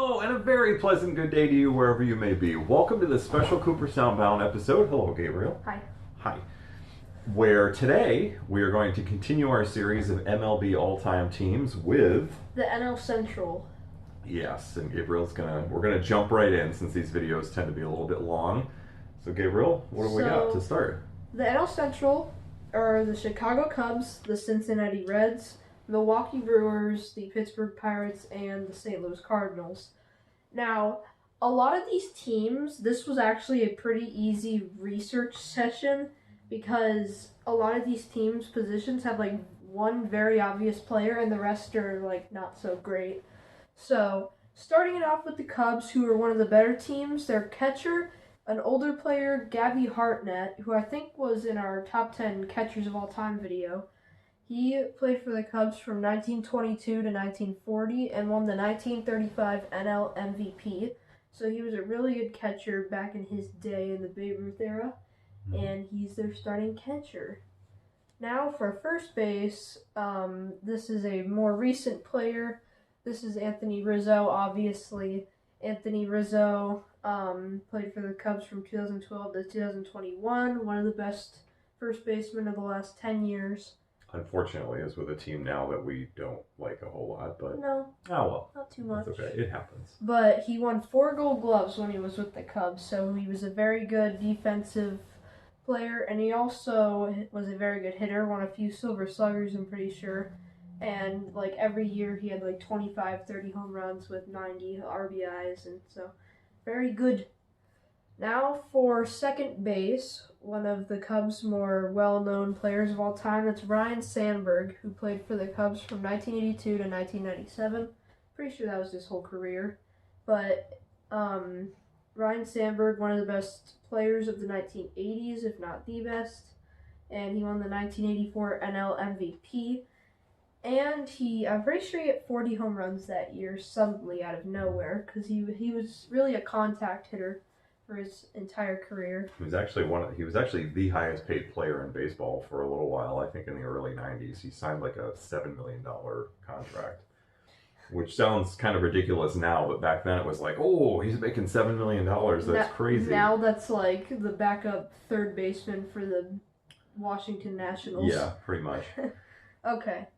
Hello, and a very pleasant good day to you wherever you may be. Welcome to this special Cooper Soundbound episode. Hello, Gabriel. Hi. Hi. Where today we are going to continue our series of MLB all-time teams with the NL Central. Yes, and we're gonna jump right in since these videos tend to be a little bit long. So Gabriel, what do we got to start? The NL Central are the Chicago Cubs, the Cincinnati Reds, Milwaukee Brewers, the Pittsburgh Pirates, and the St. Louis Cardinals. Now, a lot of these teams, this was actually a pretty easy research session because a lot of these teams' positions have like one very obvious player and the rest are like not so great. So, starting it off with the Cubs, who are one of the better teams, their catcher, an older player, Gabby Hartnett, who I think was in our top 10 catchers of all time video. He played for the Cubs from 1922 to 1940 and won the 1935 NL MVP. So he was a really good catcher back in his day in the Babe Ruth era, and he's their starting catcher. Now for first base, this is a more recent player. This is Anthony Rizzo, obviously. Anthony Rizzo played for the Cubs from 2012 to 2021, one of the best first basemen of the last 10 years. Unfortunately, is with a team now that we don't like a whole lot, but no, not too much. That's okay, it happens. But he won 4 Gold Gloves when he was with the Cubs, so he was a very good defensive player, and he also was a very good hitter. Won a few Silver Sluggers, I'm pretty sure, and like every year he had like 25, 30 home runs with 90 RBIs, and so very good. Now for second base, one of the Cubs' more well-known players of all time, that's Ryne Sandberg, who played for the Cubs from 1982 to 1997. Pretty sure that was his whole career. But Ryne Sandberg, one of the best players of the 1980s, if not the best, and he won the 1984 NL MVP. And I'm pretty sure he hit 40 home runs that year, suddenly out of nowhere, because he was really a contact hitter for his entire career. He was actually the highest paid player in baseball for a little while. I think in the early 90s, he signed like a $7 million contract, which sounds kind of ridiculous now, but back then it was like, oh, he's making $7 million. That's crazy. Now that's like the backup third baseman for the Washington Nationals. Yeah, pretty much. Okay.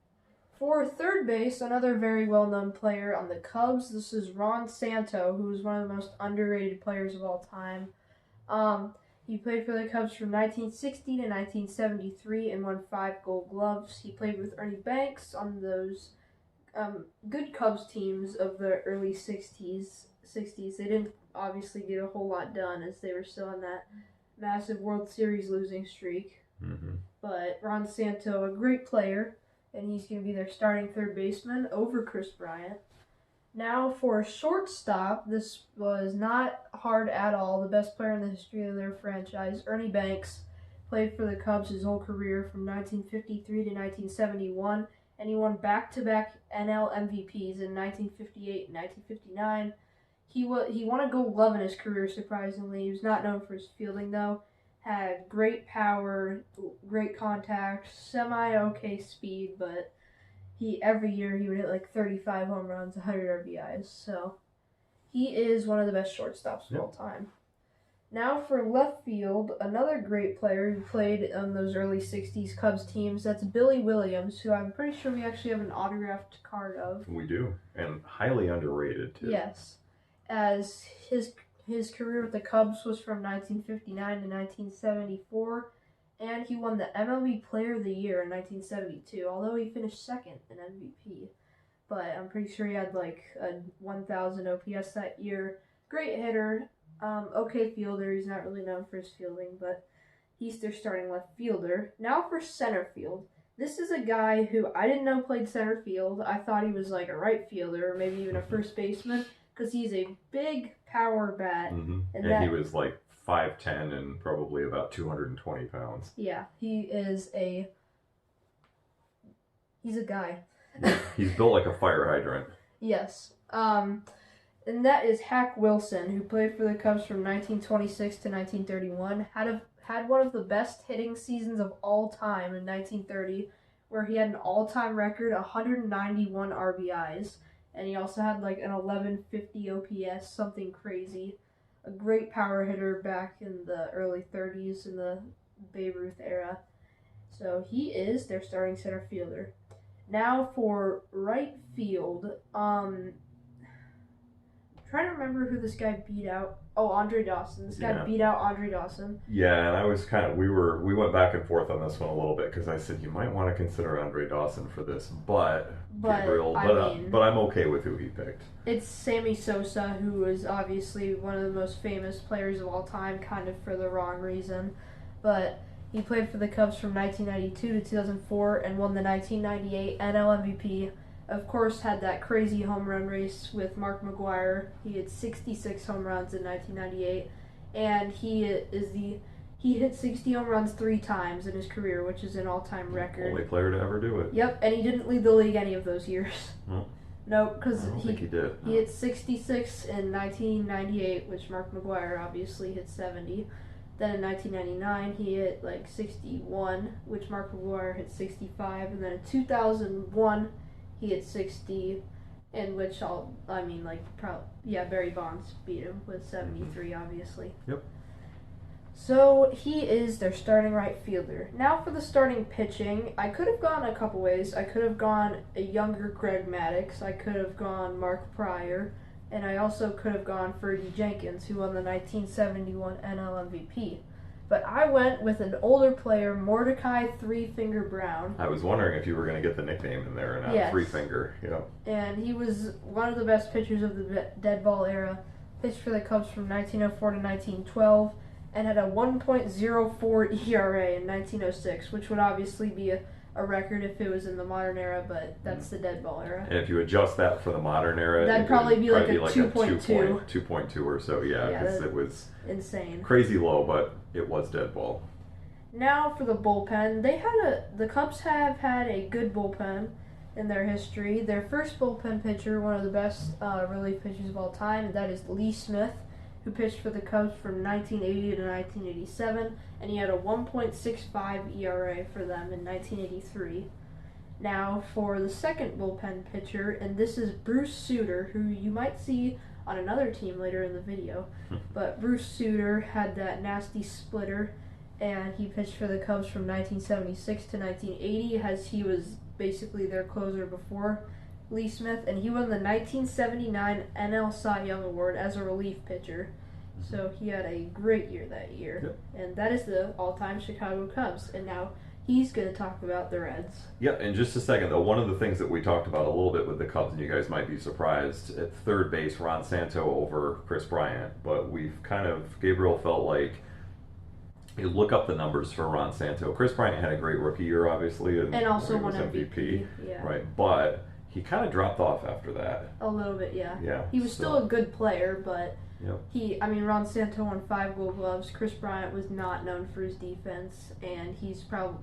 For third base, another very well-known player on the Cubs, this is Ron Santo, who is one of the most underrated players of all time. He played for the Cubs from 1960 to 1973 and won 5 Gold Gloves. He played with Ernie Banks on those good Cubs teams of the early 60s. They didn't obviously get a whole lot done as they were still on that massive World Series losing streak. Mm-hmm. But Ron Santo, a great player, and he's going to be their starting third baseman over Chris Bryant. Now for shortstop, this was not hard at all. The best player in the history of their franchise, Ernie Banks, played for the Cubs his whole career from 1953 to 1971, and he won back-to-back NL MVPs in 1958 and 1959. He won a Gold Glove in his career, surprisingly. He was not known for his fielding, though. Had great power, great contact, semi-okay speed, but every year he would hit like 35 home runs, 100 RBIs, so he is one of the best shortstops of all time. Now for left field, another great player who played on those early 60s Cubs teams, that's Billy Williams, who I'm pretty sure we actually have an autographed card of. We do, and highly underrated, too. Yes, as his career with the Cubs was from 1959 to 1974, and he won the MLB Player of the Year in 1972, although he finished second in MVP. But I'm pretty sure he had like a 1,000 OPS that year. Great hitter, okay fielder. He's not really known for his fielding, but he's their starting left fielder. Now for center field. This is a guy who I didn't know played center field. I thought he was like a right fielder or maybe even a first baseman, because he's a big power bat. Mm-hmm. And he was like 5'10" and probably about 220 pounds. Yeah, he's a guy. Yeah, he's built like a fire hydrant. Yes. And that is Hack Wilson, who played for the Cubs from 1926 to 1931. Had one of the best hitting seasons of all time in 1930, where he had an all-time record 191 RBIs. and he also had like an 1150 OPS, something crazy. A great power hitter back in the early 30s in the Babe Ruth era. So he is their starting center fielder. Now for right field, trying to remember who this guy beat out. Oh, Andre Dawson. This guy beat out Andre Dawson. Yeah, and I was we went back and forth on this one a little bit because I said you might want to consider Andre Dawson for this, but Gabriel, but I'm okay with who he picked. It's Sammy Sosa, who is obviously one of the most famous players of all time, kind of for the wrong reason, but he played for the Cubs from 1992 to 2004 and won the 1998 NL MVP. Of course, had that crazy home run race with Mark McGwire. He had 66 home runs in 1998, and he hit 60 home runs 3 times in his career, which is an all-time record. Only player to ever do it. Yep, and he didn't lead the league any of those years. No, because he did. He hit 66 in 1998, which Mark McGwire obviously hit 70. Then in 1999, he hit like 61, which Mark McGwire hit 65, and then in 2001. He hit 60, in which Barry Bonds beat him with 73, obviously. Yep. So he is their starting right fielder. Now for the starting pitching, I could have gone a couple ways. I could have gone a younger Greg Maddux. I could have gone Mark Pryor. And I also could have gone Fergie Jenkins, who won the 1971 NL MVP. But I went with an older player, Mordecai Three Finger Brown. I was wondering if you were going to get the nickname in there, and Three Finger. Yeah. And he was one of the best pitchers of the dead ball era. Pitched for the Cubs from 1904 to 1912, and had a 1.04 ERA in 1906, which would obviously be a record if it was in the modern era, but that's the dead ball era. And if you adjust that for the modern era, that'd probably be like a 2.2. 2.2 or so, because it was insane. Crazy low, but it was dead ball. Now for the bullpen, the Cubs have had a good bullpen in their history. Their first bullpen pitcher, one of the best relief pitchers of all time, that is Lee Smith, who pitched for the Cubs from 1980 to 1987, and he had a 1.65 ERA for them in 1983. Now, for the second bullpen pitcher, and this is Bruce Sutter, who you might see on another team later in the video, but Bruce Sutter had that nasty splitter, and he pitched for the Cubs from 1976 to 1980, as he was basically their closer before Lee Smith, and he won the 1979 NL Cy Young Award as a relief pitcher. So he had a great year that year. Yep. And that is the all-time Chicago Cubs. And now he's going to talk about the Reds. Yep, in just a second, though, one of the things that we talked about a little bit with the Cubs, and you guys might be surprised, at third base, Ron Santo over Chris Bryant. But Gabriel felt like, you look up the numbers for Ron Santo. Chris Bryant had a great rookie year, obviously. And also won MVP. Yeah. Right, but he kind of dropped off after that. A little bit, yeah. Yeah. He was still a good player, but yep. Ron Santo won 5 Gold Gloves. Chris Bryant was not known for his defense, and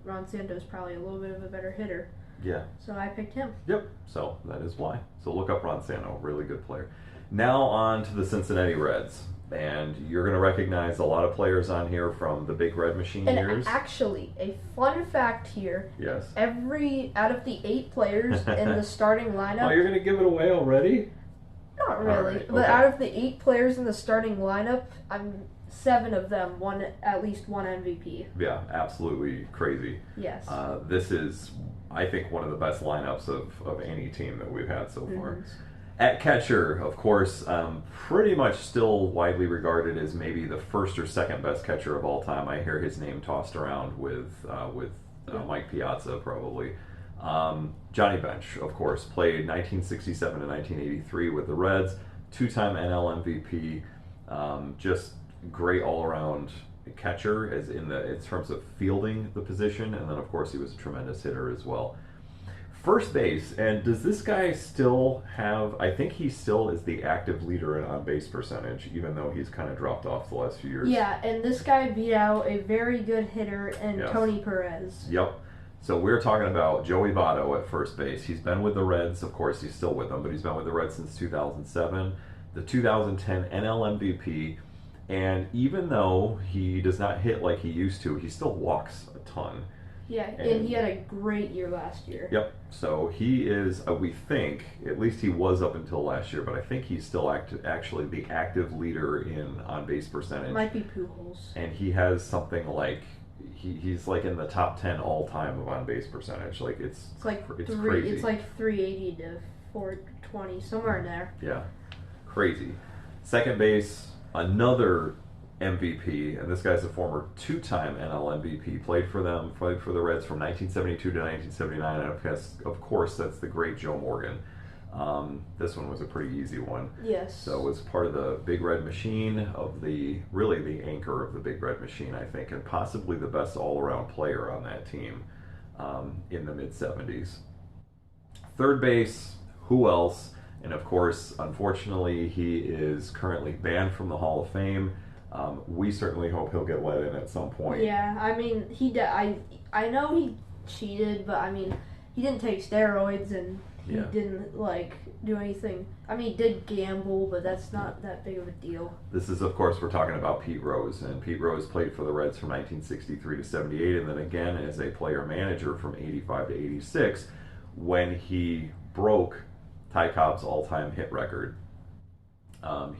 Ron Santo's probably a little bit of a better hitter. Yeah. So I picked him. Yep. So that is why. So look up Ron Santo, really good player. Now on to the Cincinnati Reds. And you're going to recognize a lot of players on here from the Big Red Machine years. Actually, a fun fact here. Yes. Out of the 8 players in the starting lineup. Oh, you're going to give it away already? Not really. Right, but out of the 8 players in the starting lineup, 7 of them won at least one MVP. Yeah, absolutely crazy. Yes. This is, I think, one of the best lineups of any team that we've had so far. Mm-hmm. At catcher, of course, pretty much still widely regarded as maybe the first or second best catcher of all time. I hear his name tossed around with Mike Piazza, probably. Johnny Bench, of course, played 1967 to 1983 with the Reds, 2-time NL MVP, just great all-around catcher as in terms of fielding the position, and then of course he was a tremendous hitter as well. First base, and does this guy still have, I think he still is the active leader in on-base percentage, even though he's kind of dropped off the last few years. Yeah, and this guy beat out a very good hitter in Tony Perez. Yep. So we're talking about Joey Votto at first base. He's been with the Reds, of course he's still with them, but he's been with the Reds since 2007, the 2010 NL MVP, and even though he does not hit like he used to, he still walks a ton. Yeah, and he had a great year last year. Yep. So he is, we think, at least he was up until last year, but I think he's still actually the active leader in on base percentage. Might be Pujols. And he has something like he's like in the top 10 all time of on base percentage. Like it's crazy. It's like 380 to 420, somewhere in there. Yeah, crazy. Second base, another MVP, and this guy's a former two-time NL MVP. Played for the Reds from 1972 to 1979, and of course that's the great Joe Morgan. This one was a pretty easy one. Yes. So it was part of the Big Red Machine, of really the anchor of the Big Red Machine, I think, and possibly the best all-around player on that team in the mid-70s. Third base, who else? And of course, unfortunately, he is currently banned from the Hall of Fame. We certainly hope he'll get let in at some point. Yeah, I mean, I know he cheated, but I mean, he didn't take steroids and he didn't do anything. I mean, he did gamble, but that's not that big of a deal. This is, of course, we're talking about Pete Rose, and Pete Rose played for the Reds from 1963 to 78, and then again as a player manager from 85 to 86, when he broke Ty Cobb's all-time hit record.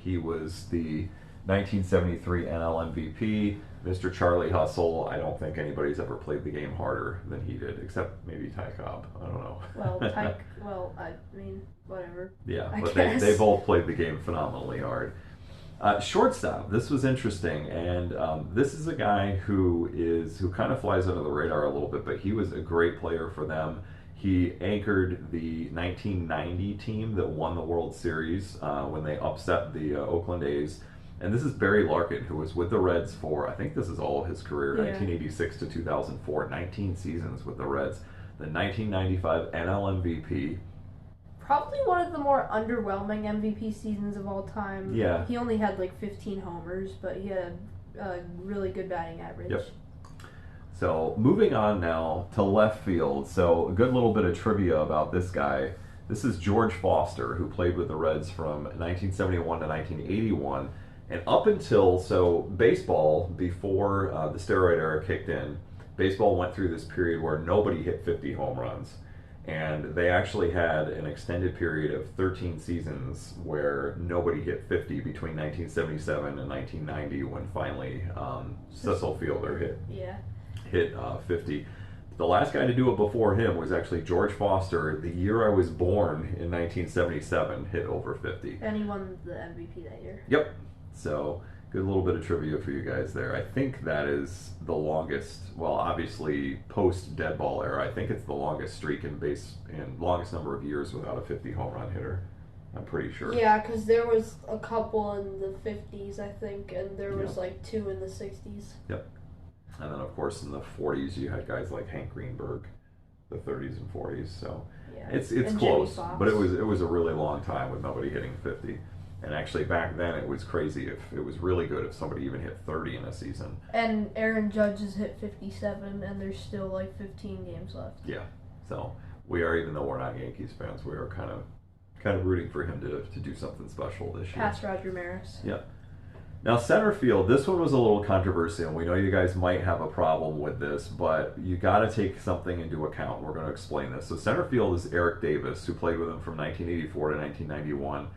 He was the 1973 NL MVP, Mr. Charlie Hustle. I don't think anybody's ever played the game harder than he did, except maybe Ty Cobb. I don't know. I mean, whatever. Yeah, but they both played the game phenomenally hard. Shortstop. This was interesting, and this is a guy who kind of flies under the radar a little bit, but he was a great player for them. He anchored the 1990 team that won the World Series when they upset the Oakland A's. And this is Barry Larkin, who was with the Reds for, I think this is all of his career, 1986 to 2004, 19 seasons with the Reds. The 1995 NL MVP. Probably one of the more underwhelming MVP seasons of all time. Yeah. He only had 15 homers, but he had a really good batting average. Yep. So moving on now to left field. So a good little bit of trivia about this guy. This is George Foster, who played with the Reds from 1971 to 1981. And up until, baseball, before the steroid era kicked in, baseball went through this period where nobody hit 50 home runs. And they actually had an extended period of 13 seasons where nobody hit 50 between 1977 and 1990, when finally Cecil Fielder hit 50. The last guy to do it before him was actually George Foster. The year I was born, in 1977, hit over 50. And he won the MVP that year. Yep. So, good little bit of trivia for you guys there. I think that is the longest, well, obviously post-dead ball era, I think it's the longest streak in longest number of years without a 50 home run hitter. I'm pretty sure. Yeah, because there was a couple in the 50s, I think, and there was 2 in the 60s. Yep. And then, of course, in the 40s, you had guys like Hank Greenberg, the 30s and 40s. So it's close, but it was a really long time with nobody hitting 50. And actually, back then, it was crazy. If it was really good if somebody even hit 30 in a season. And Aaron Judge has hit 57, and there's still 15 games left. Yeah. So we are, even though we're not Yankees fans, we are kind of rooting for him to do something special this year. Past Roger Maris. Yep. Now, center field, this one was a little controversial. We know you guys might have a problem with this, but you got to take something into account. We're going to explain this. So center field is Eric Davis, who played with him from 1984 to 1991.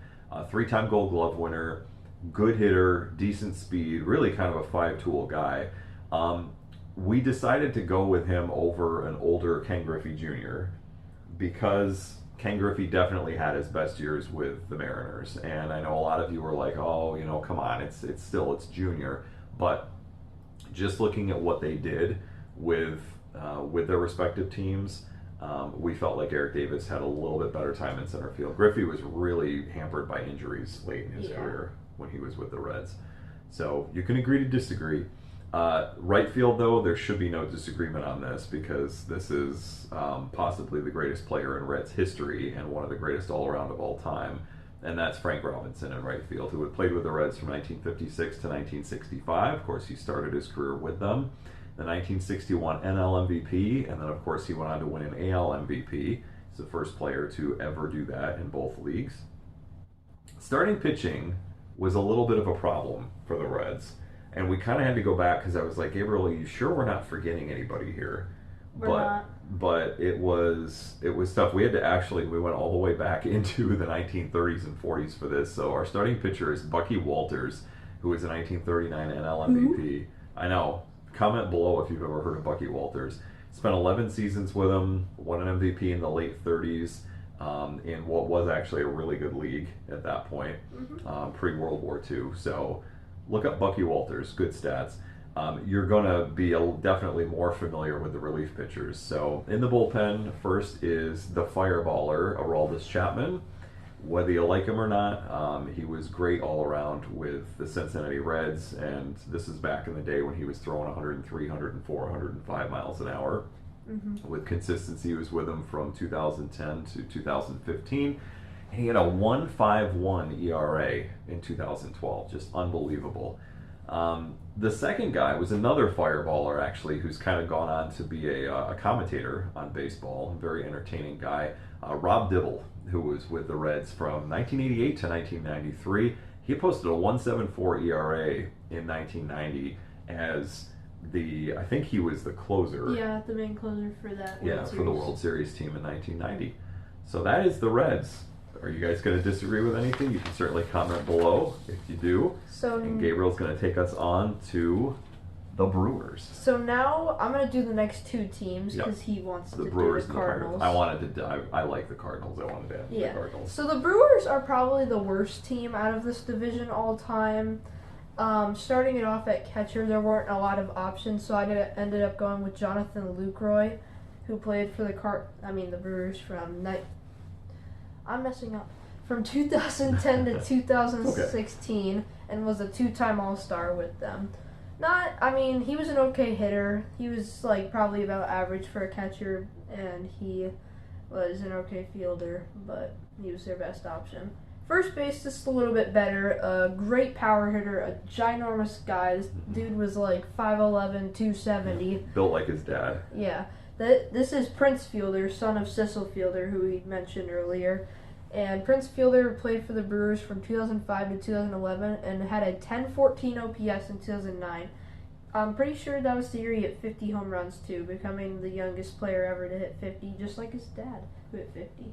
Three-time Gold Glove winner, good hitter, decent speed, really kind of a five-tool guy. We decided to go with him over an older Ken Griffey Jr. because Ken Griffey definitely had his best years with the Mariners, and I know a lot of you were like, "Oh, come on, it's Junior." But just looking at what they did with their respective teams, we felt like Eric Davis had a little bit better time in center field. Griffey was really hampered by injuries late in his career when he was with the Reds, so you can agree to disagree. Right field, though, there should be no disagreement on this, because this is possibly the greatest player in Reds history and one of the greatest all-around of all time, and that's Frank Robinson in right field, who had played with the Reds from 1956 to 1965. Of course, he started his career with them. The 1961 NL MVP, and then, of course, he went on to win an AL MVP. He's the first player to ever do that in both leagues. Starting pitching was a little bit of a problem for the Reds. And we kind of had to go back, because I was like, Gabriel, are you sure we're not forgetting anybody here? We're but not. but it was tough. We went all the way back into the 1930s and 40s for this. So our starting pitcher is Bucky Walters, who was a 1939 NL MVP. I know. Comment below if you've ever heard of Bucky Walters. Spent 11 seasons with him, won an MVP in the late 30s, in what was actually a really good league at that point, pre-World War II. So look up Bucky Walters, good stats. You're going to be definitely more familiar with the relief pitchers. So in the bullpen, first is the fireballer, Aroldis Chapman. Whether you like him or not, he was great all around with the Cincinnati Reds, and this is back in the day when he was throwing 103, 104, 105 miles an hour. With consistency, he was with them from 2010 to 2015. And he had a 1.51 ERA in 2012, just unbelievable. The second guy was another fireballer, actually, who's kind of gone on to be a commentator on baseball, a very entertaining guy, Rob Dibble, who was with the Reds from 1988 to 1993. He posted a 1.74 ERA in 1990 as I think he was the closer. Yeah, the main closer for that. Yeah, for the World Series team in 1990. So that is the Reds. Are you guys going to disagree with anything? You can certainly comment below if you do. And Gabriel's going to take us on to the Brewers. So now I'm going to do the next two teams because he wants to Brewers do the Cardinals. I like the Cardinals. I wanted to add the Cardinals. So the Brewers are probably the worst team out of this division all time. Starting it off at catcher, there weren't a lot of options, so I ended up going with Jonathan Lucroy, who played for the Brewers from from 2010 to 2016 and was a two-time All-Star with them. He was an okay hitter. He was probably about average for a catcher, and he was an okay fielder, but he was their best option. First base, just a little bit better. A great power hitter, a ginormous guy. This dude was 5'11", 270. Built like his dad. Yeah. This is Prince Fielder, son of Cecil Fielder, who we mentioned earlier. And Prince Fielder played for the Brewers from 2005 to 2011 and had a 1014 OPS in 2009. I'm pretty sure that was the year he hit 50 home runs, too, becoming the youngest player ever to hit 50, just like his dad, who hit 50.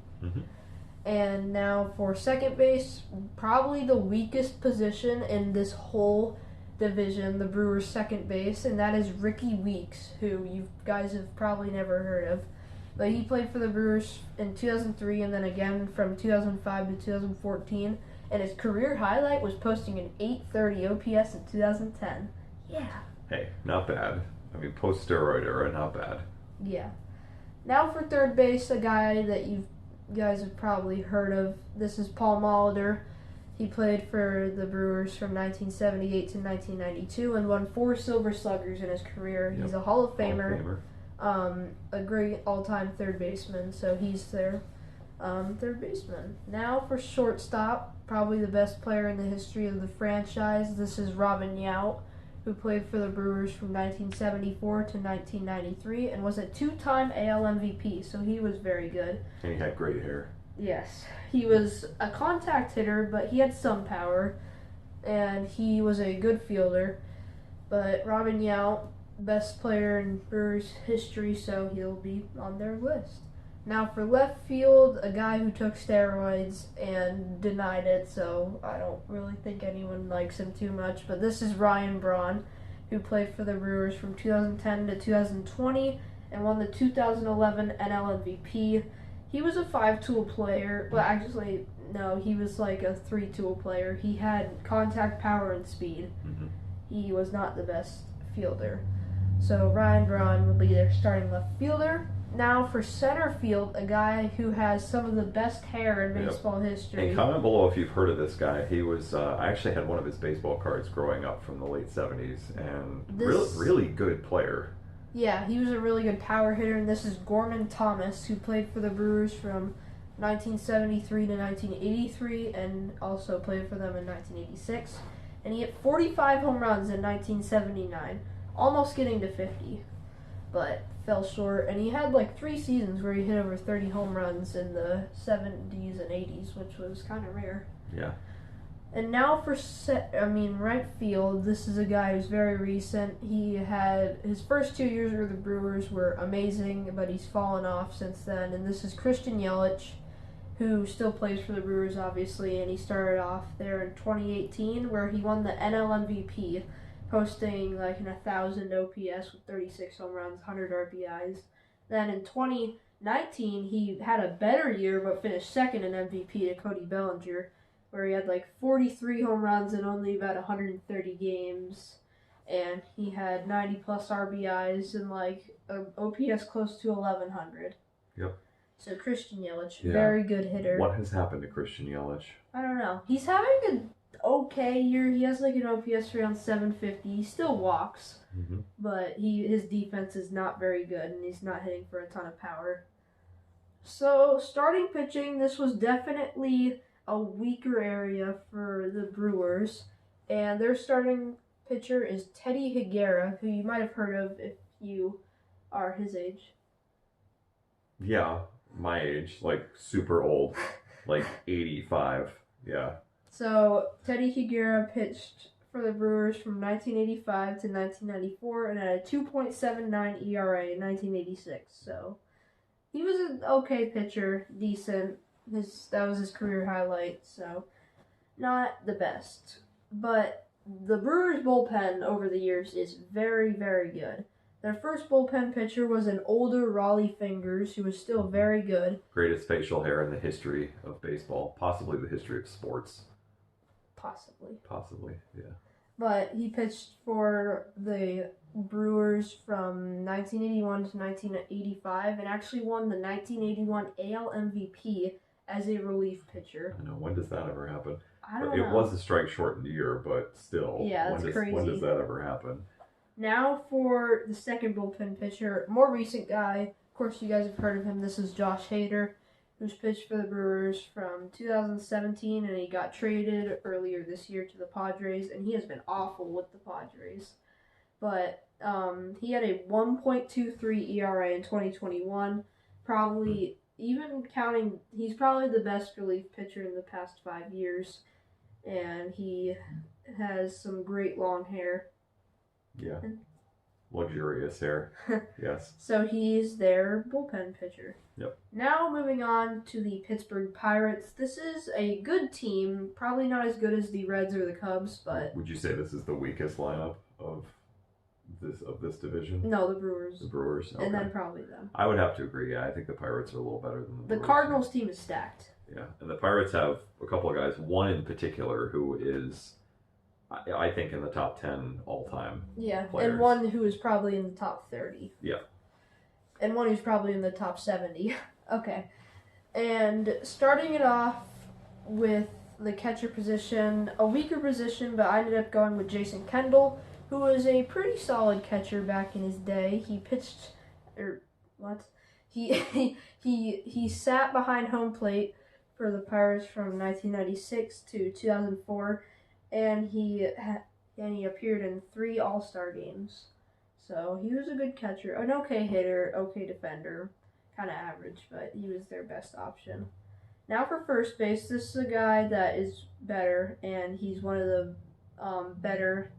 And now for second base, probably the weakest position in this whole division, the Brewers' second base, and that is Ricky Weeks, who you guys have probably never heard of. But he played for the Brewers in 2003 and then again from 2005 to 2014, and his career highlight was posting an 830 OPS in 2010. Yeah. Hey, not bad. Post-steroid era, not bad. Yeah. Now for third base, a guy that you guys have probably heard of. This is Paul Molitor. He played for the Brewers from 1978 to 1992 and won 4 Silver Sluggers in his career. He's a Hall of Famer. A great all-time third baseman, so he's their third baseman. Now for shortstop, probably the best player in the history of the franchise. This is Robin Yount, who played for the Brewers from 1974 to 1993 and was a 2-time AL MVP, so he was very good. And he had great hair. Yes. He was a contact hitter, but he had some power, and he was a good fielder. But Robin Yount, best player in Brewers history, so he'll be on their list. Now for left field, a guy who took steroids and denied it, so I don't really think anyone likes him too much. But this is Ryan Braun, who played for the Brewers from 2010 to 2020 and won the 2011 NL MVP. He was a 5-tool player. Well, actually, no, he was a 3-tool player. He had contact, power, and speed. He was not the best fielder. So Ryan Braun would be their starting left fielder. Now for center field, a guy who has some of the best hair in baseball history. And comment below if you've heard of this guy. He was, I actually had one of his baseball cards growing up from the late 70s, and really good player. Yeah, he was a really good power hitter, and this is Gorman Thomas, who played for the Brewers from 1973 to 1983 and also played for them in 1986. And he hit 45 home runs in 1979, almost getting to 50, but fell short. And he had 3 seasons where he hit over 30 home runs in the 70s and 80s, which was kind of rare. Yeah. And now for right field, this is a guy who's very recent. He had his first 2 years with the Brewers were amazing, but he's fallen off since then. And this is Christian Yelich, who still plays for the Brewers, obviously, and he started off there in 2018, where he won the NL MVP, posting like an 1,000 OPS with 36 home runs, 100 RBIs. Then in 2019, he had a better year, but finished second in MVP to Cody Bellinger, where he had like 43 home runs in only about 130 games, and he had 90 plus RBIs and like a OPS close to 1,100. Yep. So Christian Yelich, very good hitter. What has happened to Christian Yelich? I don't know. He's having an okay year. He has like an OPS around 750. He still walks, but his defense is not very good, and he's not hitting for a ton of power. So starting pitching, this was definitely a weaker area for the Brewers, and their starting pitcher is Teddy Higuera, who you might have heard of if you are his age. Yeah, my age, like super old, like 85. Yeah. So Teddy Higuera pitched for the Brewers from 1985 to 1994 and had a 2.79 ERA in 1986. So he was an okay pitcher, decent. That was his career highlight, so not the best. But the Brewers' bullpen over the years is very, very good. Their first bullpen pitcher was an older Raleigh Fingers, who was still very good. Greatest facial hair in the history of baseball, possibly the history of sports. Possibly, yeah. But he pitched for the Brewers from 1981 to 1985 and actually won the 1981 AL MVP as a relief pitcher. I know. When does that ever happen? I don't know. It was a strike-shortened year, but still. Yeah, that's crazy. When does that ever happen? Now for the second bullpen pitcher, more recent guy. Of course, you guys have heard of him. This is Josh Hader, who's pitched for the Brewers from 2017, and he got traded earlier this year to the Padres, and he has been awful with the Padres. But he had a 1.23 ERA in 2021, probably... Even counting, he's probably the best relief pitcher in the past 5 years, and he has some great long hair. Yeah, luxurious hair, yes. So he's their bullpen pitcher. Yep. Now moving on to the Pittsburgh Pirates. This is a good team, probably not as good as the Reds or the Cubs, but... Would you say this is the weakest lineup of this division? No, the Brewers. The Brewers, okay. And then probably them. I would have to agree. Yeah, I think the Pirates are a little better than the Brewers. Cardinals team is stacked. Yeah, and the Pirates have a couple of guys. One in particular who is, I think, in the top 10 all-time. Yeah, players. And one who is probably in the top 30. Yeah. And one who's probably in the top 70. Okay. And starting it off with the catcher position, a weaker position, but I ended up going with Jason Kendall, who was a pretty solid catcher back in his day. He pitched, He sat behind home plate for the Pirates from 1996 to 2004, and he appeared in 3 All-Star games. So he was a good catcher, an okay hitter, okay defender, kind of average, but he was their best option. Now for first base, this is a guy that is better, and he's one of the better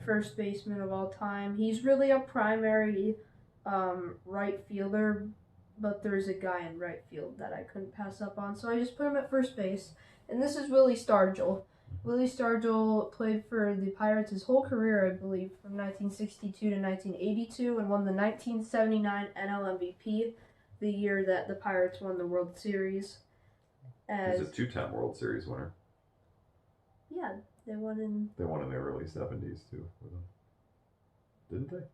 first baseman of all time. He's really a primary right fielder, but there's a guy in right field that I couldn't pass up on, so I just put him at first base. And this is Willie Stargell. Willie Stargell played for the Pirates his whole career, I believe, from 1962 to 1982, and won the 1979 NL MVP, the year that the Pirates won the World Series. He's a 2-time World Series winner. Yeah, they won in the early 70s, too, with them. Didn't they?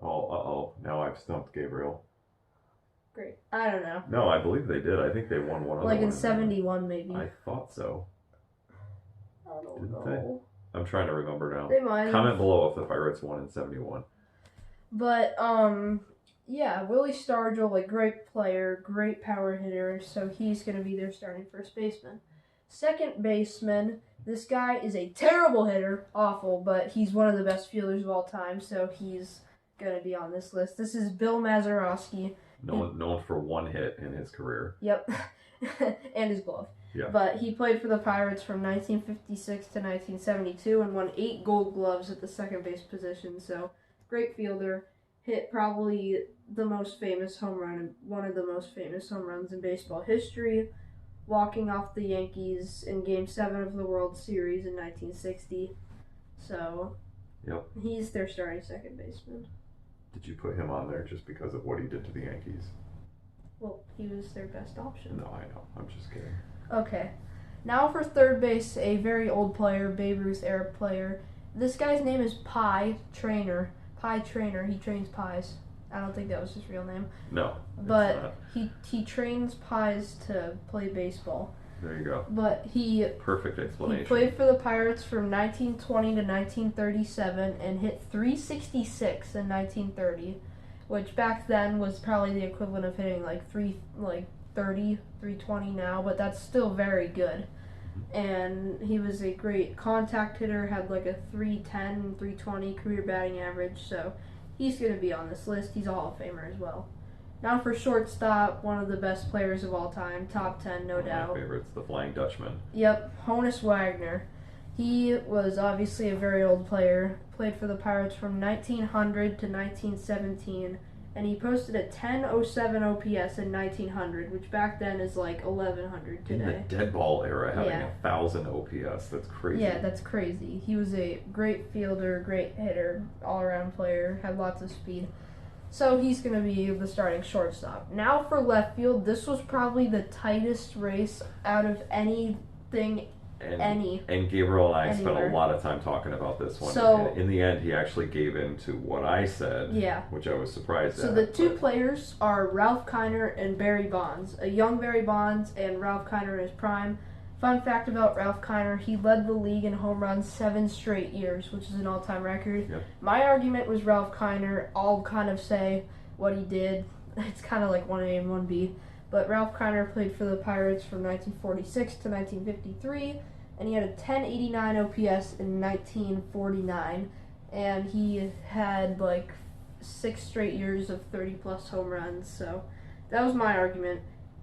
Oh, now I've stumped Gabriel. Great. I don't know. No, I believe they did. I think they won one other like one. In 71, maybe. I thought so. I don't Didn't know. I'm trying to remember now. They might. Comment below if the Pirates won in 71. But, yeah, Willie Stargell, a great player, great power hitter, so he's going to be their starting first baseman. Second baseman, this guy is a terrible hitter, awful, but he's one of the best fielders of all time, so he's going to be on this list. This is Bill Mazeroski. Known for one hit in his career. Yep, and his glove. Yeah. But he played for the Pirates from 1956 to 1972 and won 8 Gold Gloves at the second base position. So, great fielder. Hit probably the most famous home run, one of the most famous home runs in baseball history, walking off the Yankees in Game 7 of the World Series in 1960. So, Yep. He's their starting second baseman. Did you put him on there just because of what he did to the Yankees? Well, he was their best option. No, I know. I'm just kidding. Okay. Now for third base, a very old player, Babe Ruth era player. This guy's name is Pie Trainer. Pie Trainer. He trains pies. I don't think that was his real name. No. But he trains pies to play baseball. There you go. But Perfect explanation. He played for the Pirates from 1920 to 1937 and hit 366 in 1930, which back then was probably the equivalent of hitting like 320 now, but that's still very good. And he was a great contact hitter, had like a 310, 320 career batting average, so he's going to be on this list. He's a Hall of Famer as well. Now for shortstop, one of the best players of all time, top 10, no doubt. One of my favorites, the Flying Dutchman. Yep, Honus Wagner. He was obviously a very old player, played for the Pirates from 1900 to 1917, and he posted a 10.07 OPS in 1900, which back then is like 1100 today. In the dead ball era, having Yeah. 1,000 OPS, that's crazy. Yeah, that's crazy. He was a great fielder, great hitter, all-around player, had lots of speed. So he's going to be the starting shortstop. Now for left field, this was probably the tightest race out of anything, And Gabriel and I spent anywhere. a lot of time talking about this one. So- and in the end, he actually gave in to what I said, Yeah. which I was surprised So at. the two but- players are Ralph Kiner and Barry Bonds. A young Barry Bonds and Ralph Kiner in his prime. Fun fact about Ralph Kiner, he led the league in home runs 7 straight years, which is an all-time record. Yep. My argument was Ralph Kiner. I'll kind of say what he did. It's kind of like 1A and 1B. But Ralph Kiner played for the Pirates from 1946 to 1953, and he had a 1089 OPS in 1949. And he had like 6 straight years of 30-plus home runs. So that was my argument.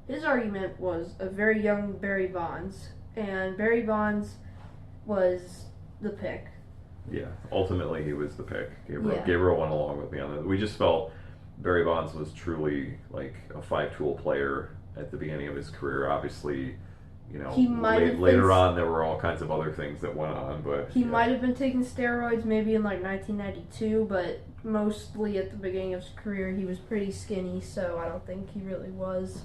His argument was a very young Barry Bonds, and Barry Bonds was the pick. Yeah, ultimately he was the pick. Gabriel, Yeah. Gabriel went along with me on that. We just felt Barry Bonds was truly like a 5-tool player at the beginning of his career. Obviously, you know, He might have later been- on there were all kinds of other things that went on, but He yeah. might have been taking steroids maybe in like 1992, but mostly at the beginning of his career he was pretty skinny, so I don't think he really was.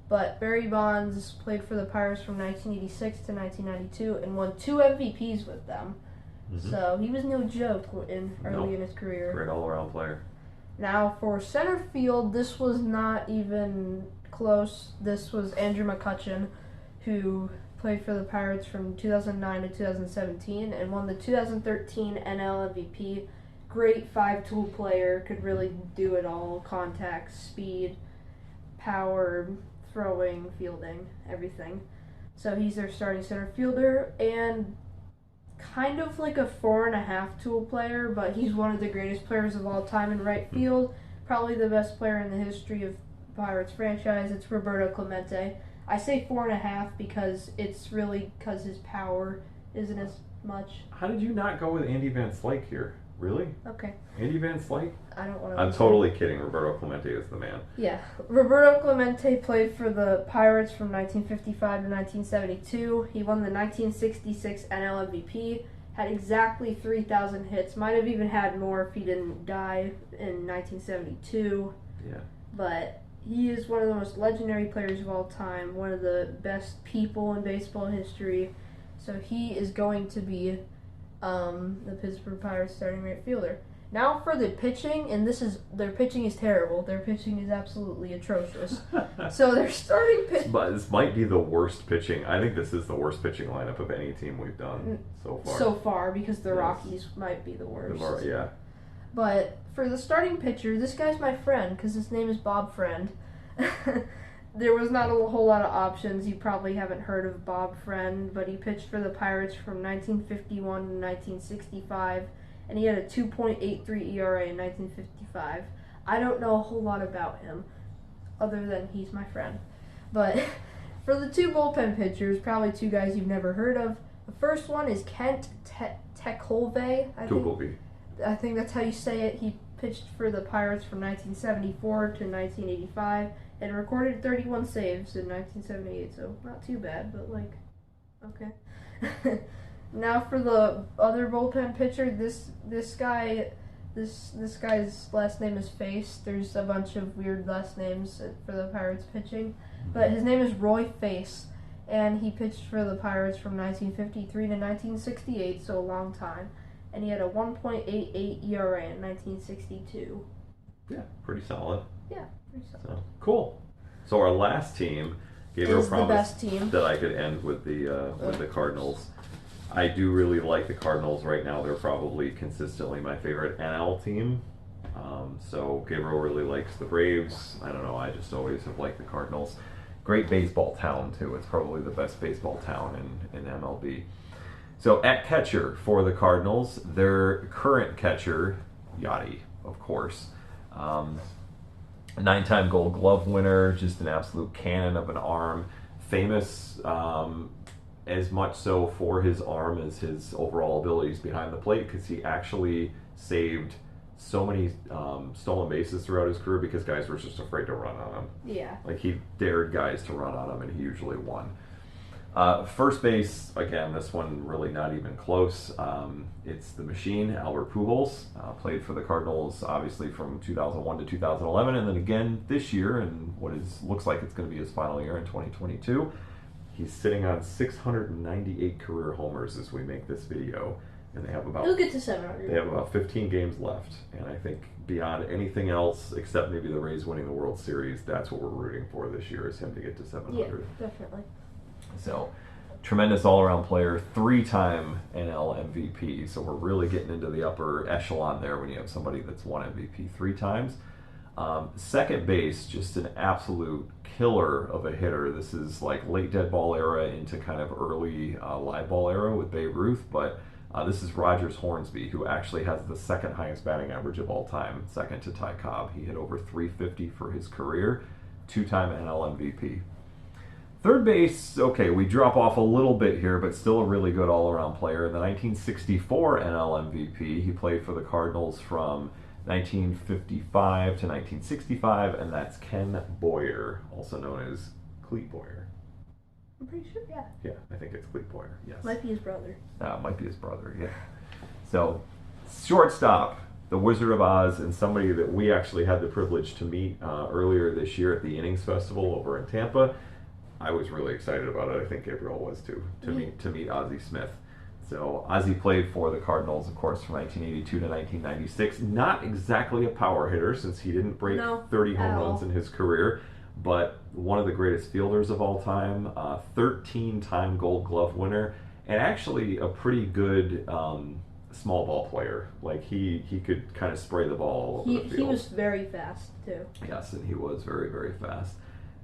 But Barry Bonds played for the Pirates from 1986 to 1992 and won 2 MVPs with them. Mhm. So he was no joke early in his career. Great all-around player. Now for center field, this was not even close. This was Andrew McCutchen, who played for the Pirates from 2009 to 2017 and won the 2013 NL MVP. Great 5-tool player, could really do it all: contact, speed, power, throwing, fielding, everything. So he's their starting center fielder, and kind of like a 4.5 tool player, but he's one of the greatest players of all time in right field. Probably the best player in the history of Pirates franchise. It's Roberto Clemente. I say 4.5 because it's really because his power isn't as much. How did you not go with Andy Van Slyke here? Really? Okay, Andy Van Slyke? I don't want to. I'm totally kidding. Roberto Clemente is the man. Yeah, Roberto Clemente played for the Pirates from 1955 to 1972. He won the 1966 NL MVP, had exactly 3,000 hits, might have even had more if he didn't die in 1972. Yeah. But he is one of the most legendary players of all time, one of the best people in baseball history. So he is going to be the Pittsburgh Pirates starting right fielder. Now for the pitching, and their pitching is terrible. Their pitching is absolutely atrocious. So their starting pitch. But this might be the worst pitching. I think this is the worst pitching lineup of any team we've done so far. So far, because the Yes. Rockies might be the worst. Yeah. But for the starting pitcher, this guy's my friend because his name is Bob Friend. There was not a whole lot of options. You probably haven't heard of Bob Friend, but he pitched for the Pirates from 1951 to 1965, and he had a 2.83 ERA in 1955. I don't know a whole lot about him, other than he's my friend. But For the two bullpen pitchers, probably two guys you've never heard of. The first one is Kent Tekulve. I think that's how you say it. He pitched for the Pirates from 1974 to 1985 and recorded 31 saves in 1978. So not too bad, but like, okay. Now for the other bullpen pitcher, this guy's last name is Face. There's a bunch of weird last names for the Pirates pitching, but his name is Roy Face, and he pitched for the Pirates from 1953 to 1968, so a long time. And he had a 1.88 ERA in 1962. Yeah, pretty solid. Yeah, pretty solid. So, cool. So our last team, Gabriel promised that I could end with the Cardinals. I do really like the Cardinals right now. They're probably consistently my favorite NL team. So Gabriel really likes the Braves. I don't know. I just always have liked the Cardinals. Great baseball town too. It's probably the best baseball town in MLB. So at catcher for the Cardinals, their current catcher, Yachty, of course. 9-time Gold Glove winner, just an absolute cannon of an arm. Famous as much so for his arm as his overall abilities behind the plate, because he actually saved so many stolen bases throughout his career because guys were just afraid to run on him. Yeah. Like, he dared guys to run on him, and he usually won. First base, again, this one really not even close. It's the machine, Albert Pujols. Played for the Cardinals, obviously, from 2001 to 2011, and then again this year, and looks like it's going to be his final year in 2022. He's sitting on 698 career homers as we make this video, and they have He'll get to 700. They have about 15 games left, and I think beyond anything else, except maybe the Rays winning the World Series, that's what we're rooting for this year, is him to get to 700. Yeah, definitely. So, tremendous all-around player, 3-time NL MVP. So we're really getting into the upper echelon there when you have somebody that's won MVP 3 times. Second base, just an absolute killer of a hitter. This is like late dead ball era into kind of early live ball era with Babe Ruth, but this is Rogers Hornsby, who actually has the second highest batting average of all time, second to Ty Cobb. He hit over 350 for his career, 2-time NL MVP. Third base, okay, we drop off a little bit here, but still a really good all-around player. In the 1964 NL MVP, he played for the Cardinals from 1955 to 1965, and that's Ken Boyer, also known as Clete Boyer. I'm pretty sure, yeah. Yeah, I think it's Clete Boyer, yes. Might be his brother. Might be his brother, yeah. So, shortstop, the Wizard of Oz, and somebody that we actually had the privilege to meet earlier this year at the Innings Festival over in Tampa. I was really excited about it. I think Gabriel was too, to meet Ozzie Smith. So Ozzie played for the Cardinals, of course, from 1982 to 1996. Not exactly a power hitter, since he didn't break 30 home runs in his career, but one of the greatest fielders of all time, 13-time Gold Glove winner, and actually a pretty good small ball player. Like, he could kind of spray the ball all over the field. He was very fast, too. Yes, and he was very, very fast.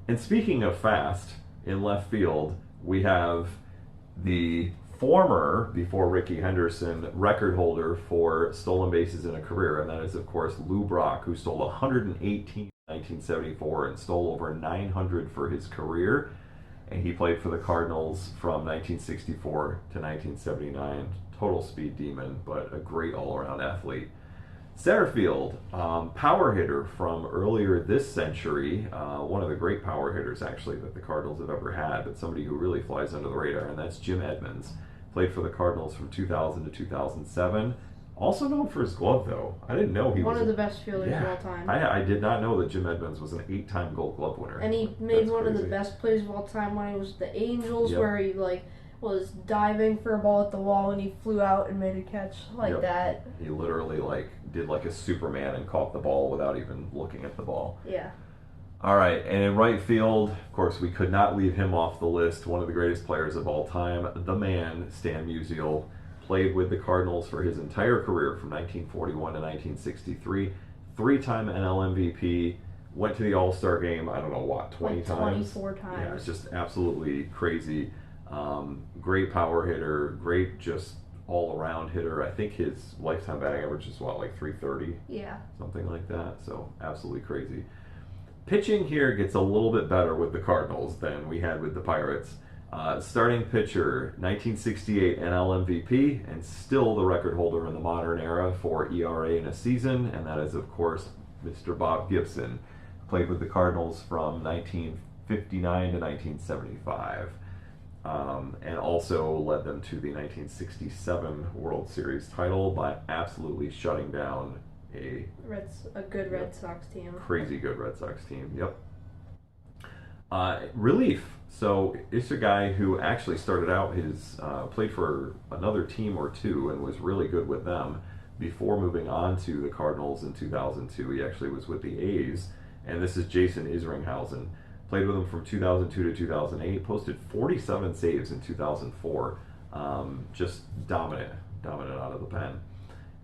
And speaking of fast, in left field, we have the former, before Rickey Henderson, record holder for stolen bases in a career, and that is, of course, Lou Brock, who stole 118 in 1974 and stole over 900 for his career. And he played for the Cardinals from 1964 to 1979. Total speed demon, but a great all-around athlete. Center field, power hitter from earlier this century, one of the great power hitters actually that the Cardinals have ever had, but somebody who really flies under the radar, and that's Jim Edmonds. Played for the Cardinals from 2000 to 2007. Also known for his glove, though. I didn't know he was one of the best fielders of all time. I did not know that Jim Edmonds was an 8-time Gold Glove winner. And he made one of the best plays of all time when he was the Angels, where he was diving for a ball at the wall and he flew out and made a catch that. He literally did like a Superman and caught the ball without even looking at the ball. Yeah. All right, and in right field, of course, we could not leave him off the list. One of the greatest players of all time, the man, Stan Musial, played with the Cardinals for his entire career from 1941 to 1963. 3-time NL MVP, went to the All-Star game, I don't know 20 times? 24 times. Yeah, it's just absolutely crazy. Great power hitter, great just all-around hitter. I think his lifetime batting average is 330? Yeah. Something like that, so absolutely crazy. Pitching here gets a little bit better with the Cardinals than we had with the Pirates. Starting pitcher, 1968 NL MVP, and still the record holder in the modern era for ERA in a season, and that is, of course, Mr. Bob Gibson. Played with the Cardinals from 1959 to 1975, and also led them to the 1967 World Series title by absolutely shutting down a good Red Sox team. Crazy good Red Sox team. Yep. Relief. So it's a guy who actually started out played for another team or two and was really good with them before moving on to the Cardinals in 2002. He actually was with the A's, and this is Jason Isringhausen. Played with him from 2002 to 2008. Posted 47 saves in 2004. Just dominant out of the pen.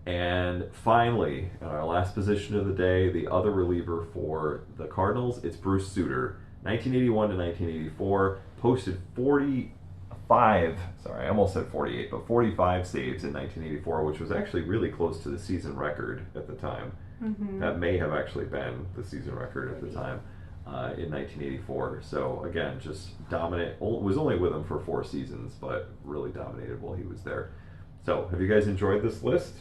And finally, in our last position of the day, the other reliever for the Cardinals, it's Bruce Sutter. 1981 to 1984, posted 45, sorry, I almost said 48, but 45 saves in 1984, which was actually really close to the season record at the time. Mm-hmm. That may have actually been the season record at the time in 1984. So again, just dominant. Was only with him for 4 seasons, but really dominated while he was there. So have you guys enjoyed this list?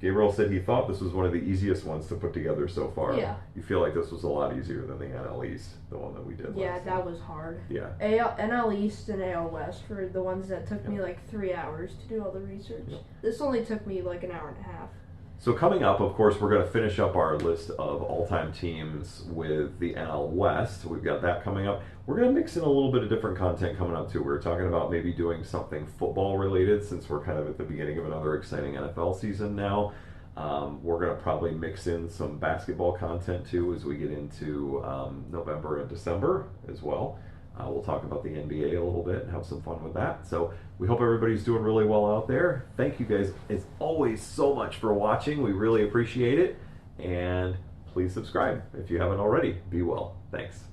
Gabriel said he thought this was one of the easiest ones to put together so far. Yeah. You feel like this was a lot easier than the NL East, the one that we did Yeah, last that time. was hard. Yeah. NL East and AL West were the ones that took me Yep. like 3 hours to do all the research. Yep. This only took me like an hour and a half. So coming up, of course, we're going to finish up our list of all-time teams with the NL West. We've got that coming up. We're going to mix in a little bit of different content coming up too. We're talking about maybe doing something football related since we're kind of at the beginning of another exciting NFL season now. We're going to probably mix in some basketball content too as we get into November and December as well. We'll talk about the NBA a little bit and have some fun with that. So we hope everybody's doing really well out there. Thank you guys, as always, so much for watching. We really appreciate it. And please subscribe if you haven't already. Be well. Thanks.